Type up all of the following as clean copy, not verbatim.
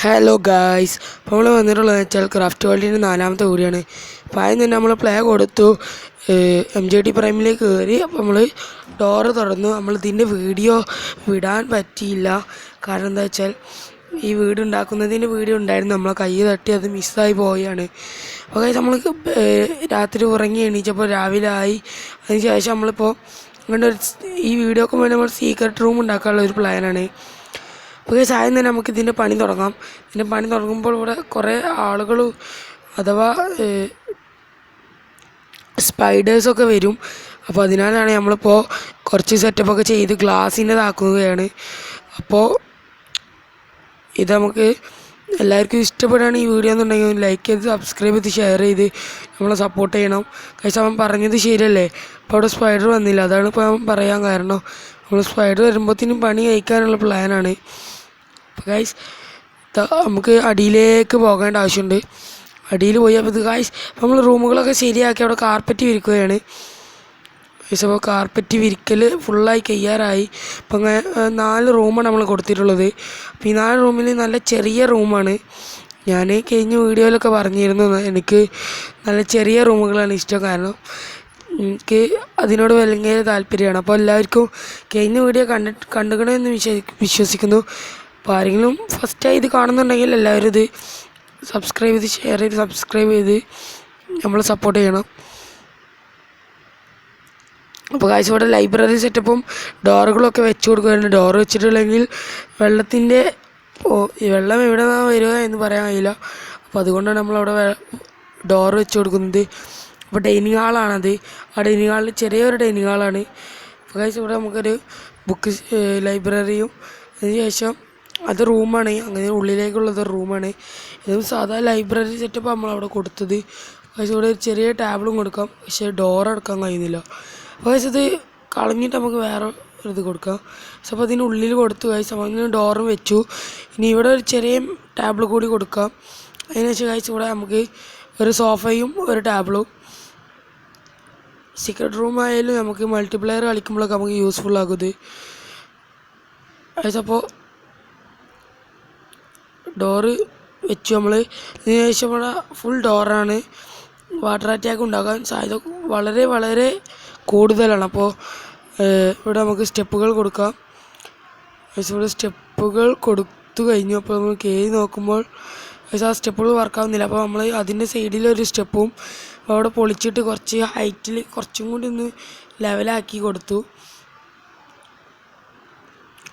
Hello guys, അപ്പോൾ നമ്മൾ വന്നിട്ടുള്ളത് വെച്ചാൽ ക്രാഫ്റ്റ് വേൾഡിൻ്റെ 4ാമത്തെ വീഡിയോയാണ്. അപ്പോൾ ആദ്യം തന്നെ നമ്മൾ പ്ലേ കൊടുത്തു, MJT പ്രൈമിലേക്ക് കയറി. അപ്പോൾ നമ്മൾ ഡോറ് തുറന്നു. ഇതിൻ്റെ വീഡിയോ വിടാൻ പറ്റിയില്ല. കാരണം എന്താ വെച്ചാൽ ഈ വീട് ഉണ്ടാക്കുന്നതിൻ്റെ വീഡിയോ ഉണ്ടായിരുന്നു, നമ്മളെ കൈ തട്ടി അത് മിസ്സായി പോവുകയാണ്. അപ്പോൾ ഗായ്സ് നമ്മൾക്ക് രാത്രി ഉറങ്ങി എണീച്ചപ്പോൾ രാവിലെ ആയി. അതിന് ശേഷം നമ്മളിപ്പോൾ അങ്ങനെ ഈ വീഡിയോക്ക് വേണ്ടി നമ്മൾ സീക്രട്ട് റൂം ഉണ്ടാക്കാനുള്ള ഒരു പ്ലാനാണ്. അപ്പോൾ ആദ്യം തന്നെ നമുക്ക് ഇതിൻ്റെ പണി തുടങ്ങാം. ഇതിൻ്റെ പണി തുടങ്ങുമ്പോൾ ഇവിടെ കുറേ ആളുകൾ അഥവാ സ്പൈഡേഴ്സൊക്കെ വരും. അപ്പോൾ അതിനാലാണ് നമ്മളിപ്പോൾ കുറച്ച് സെറ്റപ്പൊക്കെ ചെയ്ത് ഗ്ലാസിൻ്റെതാക്കുകയാണ്. അപ്പോൾ ഇത് നമുക്ക് എല്ലാവർക്കും ഇഷ്ടപ്പെടുകയാണ് ഈ വീഡിയോ എന്നുണ്ടെങ്കിൽ ലൈക്ക് ചെയ്ത് സബ്സ്ക്രൈബ് ചെയ്ത് ഷെയർ ചെയ്ത് നമ്മളെ സപ്പോർട്ട് ചെയ്യണം. കഴിച്ച് അവൻ പറഞ്ഞത് ശരിയല്ലേ, അപ്പോൾ അവിടെ സ്പൈഡർ വന്നില്ല, അതാണ് ഇപ്പോൾ അവൻ പറയാൻ കാരണം. നമ്മൾ സ്പൈഡർ വരുമ്പോഴത്തേനും പണി കഴിക്കാനുള്ള പ്ലാനാണ്. അപ്പോൾ ഗൈസ് നമുക്ക് അടിയിലേക്ക് പോകേണ്ട ആവശ്യമുണ്ട്. അടിയിൽ പോയി അപ്പോൾ ഇത് ഗൈസ് നമ്മൾ റൂമുകളൊക്കെ ശരിയാക്കി അവിടെ കാർപ്പറ്റ് വിരിക്കുകയാണ്. ഗൈസ് അപ്പോൾ കാർപ്പറ്റ് വിരിക്കൽ ഫുള്ളായി കഴിയാറായി. അപ്പോൾ 4 റൂമാണ് നമ്മൾ കൊടുത്തിട്ടുള്ളത്. അപ്പോൾ ഈ 4 റൂമിൽ നല്ല ചെറിയ റൂമാണ്. ഞാൻ കഴിഞ്ഞ വീഡിയോയിലൊക്കെ പറഞ്ഞിരുന്നു എനിക്ക് നല്ല ചെറിയ റൂമുകളാണ് ഇഷ്ടം, കാരണം എനിക്ക് അതിനോട് ഭയങ്കര താല്പര്യമാണ്. അപ്പോൾ എല്ലാവർക്കും കഴിഞ്ഞ വീഡിയോ കണ്ടുകണമെന്ന് വിശ്വസിക്കുന്നു. അപ്പോൾ ആരെങ്കിലും ഫസ്റ്റായി ഇത് കാണുന്നുണ്ടെങ്കിൽ എല്ലാവരും ഇത് സബ്സ്ക്രൈബ് ചെയ്ത് ഷെയർ ചെയ്ത് സബ്സ്ക്രൈബ് ചെയ്ത് നമ്മൾ സപ്പോർട്ട് ചെയ്യണം. അപ്പോൾ കാഴ്ച ഇവിടെ ലൈബ്രറി സെറ്റപ്പും ഡോറുകളൊക്കെ വെച്ച് കൊടുക്കുകയാണ്. ഡോറ് വെച്ചിട്ടുണ്ടെങ്കിൽ വെള്ളത്തിൻ്റെ വെള്ളം എവിടെ നിന്നാണ് വരിക എന്ന് പറയാൻ കഴിയില്ല. അപ്പോൾ അതുകൊണ്ടാണ് നമ്മളവിടെ ഡോറ് വെച്ച് കൊടുക്കുന്നത്. അപ്പോൾ ഡൈനിങ് ഹാളാണത്. ആ ഡൈനിങ് ഹാളിൽ ചെറിയൊരു ഡൈനിങ് ഹാളാണ്. അപ്പോൾ കാഴ്ച ഇവിടെ നമുക്കൊരു ബുക്ക് ലൈബ്രറിയും അതിനുശേഷം അത് റൂമാണ്, അങ്ങനെ ഉള്ളിലേക്കുള്ളത് റൂമാണ്. ഇത് സാധാ ലൈബ്രറി സെറ്റപ്പ് നമ്മളവിടെ കൊടുത്തത്. പക്ഷേ ഇവിടെ ഒരു ചെറിയ ടേബിളും കൊടുക്കാം, പക്ഷേ ഡോർ അടക്കാൻ കഴിയുന്നില്ല. അപ്പോൾ ഇത് കളഞ്ഞിട്ട് നമുക്ക് വേറെ ഇത് കൊടുക്കാം. അപ്പോൾ അതിൻ്റെ ഉള്ളിൽ കൊടുത്തു അങ്ങനെ ഡോറും വെച്ചു. ഇനി ഇവിടെ ഒരു ചെറിയ ടേബിൾ കൂടി കൊടുക്കാം. അതിനുശേഷം കഴിച്ച് ഇവിടെ നമുക്ക് ഒരു സോഫയും ഒരു ടേബിളും. സീക്രട്ട് റൂം ആയാലും നമുക്ക് മൾട്ടിപ്ലെയർ കളിക്കുമ്പോഴൊക്കെ നമുക്ക് യൂസ്ഫുൾ ആകും ഇത്. അപ്പോൾ ഡോറ് വെച്ചു നമ്മൾ. അതിനുശേഷം ഇവിടെ ഫുൾ ഡോറാണ്. വാട്ടർ അറ്റാക്ക് ഉണ്ടാകാൻ സാധ്യത വളരെ വളരെ കൂടുതലാണ്. അപ്പോൾ ഇവിടെ നമുക്ക് സ്റ്റെപ്പുകൾ കൊടുക്കാം. ഇവിടെ സ്റ്റെപ്പുകൾ കൊടുത്തു കഴിഞ്ഞു. അപ്പോൾ നമ്മൾ കയറി നോക്കുമ്പോൾ ആ സ്റ്റെപ്പുകൾ വർക്കാവുന്നില്ല. അപ്പോൾ നമ്മൾ അതിൻ്റെ സൈഡിലൊരു സ്റ്റെപ്പും അവിടെ പൊളിച്ചിട്ട് കുറച്ച് ഹൈറ്റിൽ കുറച്ചും കൂടി ഒന്ന് ലെവലാക്കി കൊടുത്തു.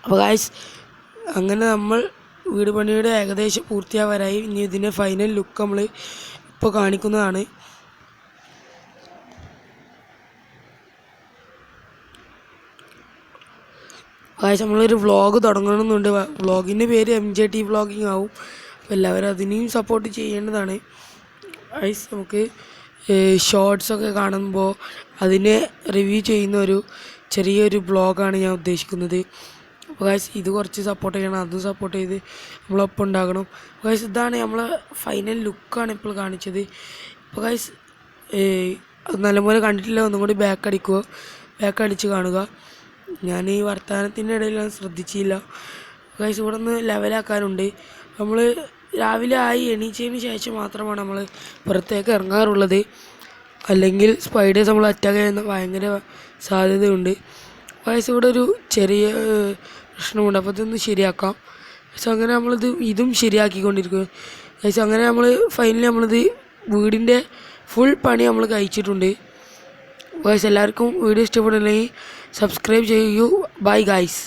അപ്പോൾ ഗായ്സ് അങ്ങനെ നമ്മൾ വീട് പണിയുടെ ഏകദേശം പൂർത്തിയാവാറായി. ഇനി ഇതിൻ്റെ ഫൈനൽ ലുക്ക് നമ്മൾ ഇപ്പോൾ കാണിക്കുന്നതാണ്. ഗായ്സ് നമ്മളൊരു വ്ളോഗ് തുടങ്ങണമെന്നുണ്ട്. വ്ളോഗിൻ്റെ പേര് MJT വ്ളോഗിങ് ആവും. അപ്പോൾ എല്ലാവരും അതിനെയും സപ്പോർട്ട് ചെയ്യേണ്ടതാണ്. ഗായ്സ് നമുക്ക് ഷോർട്സൊക്കെ കാണുമ്പോൾ അതിനെ റിവ്യൂ ചെയ്യുന്ന ഒരു ചെറിയൊരു വ്ളോഗാണ് ഞാൻ ഉദ്ദേശിക്കുന്നത്. അപ്പോൾ ഗായ്സ് ഇത് കുറച്ച് സപ്പോർട്ട് ചെയ്യണം, അതും സപ്പോർട്ട് ചെയ്ത് നമ്മളൊപ്പം ഉണ്ടാകണം. ഗായ്സ് ഇതാണ് നമ്മളെ ഫൈനൽ ലുക്കാണ് ഇപ്പോൾ കാണിച്ചത്. അപ്പോൾ ഗായ്സ് അത് നല്ലപോലെ കണ്ടിട്ടില്ല, ഒന്നും കൂടി ബാക്ക് അടിച്ച് കാണുക. ഞാൻ ഈ വർത്തമാനത്തിൻ്റെ ഇടയിൽ ശ്രദ്ധിച്ചില്ല. ഗായ്സ് ഇവിടെ നിന്ന് ലെവലാക്കാനുണ്ട്. നമ്മൾ രാവിലെ എണീച്ചതിന് ശേഷം മാത്രമാണ് നമ്മൾ പുറത്തേക്ക് ഇറങ്ങാറുള്ളത്, അല്ലെങ്കിൽ സ്പൈഡേഴ്സ് നമ്മൾ അറ്റാക്ക് ചെയ്യുന്ന ഭയങ്കര സാധ്യതയുണ്ട്. ഗായ്സ് ഇവിടെ ഒരു ചെറിയ പ്രശ്നമുണ്ട്, അപ്പോൾ ഇതൊന്ന് ശരിയാക്കാം. പക്ഷെ അങ്ങനെ ഇതും ശരിയാക്കിക്കൊണ്ടിരിക്കും. ഗായ്സ് അങ്ങനെ നമ്മൾ ഫൈനലി വീടിൻ്റെ ഫുൾ പണി നമ്മൾ കഴിച്ചിട്ടുണ്ട്. ഗായ്സ് എല്ലാവർക്കും വീഡിയോ ഇഷ്ടപ്പെടുന്നില്ലെങ്കിൽ സബ്സ്ക്രൈബ് ചെയ്യൂ. Bye guys.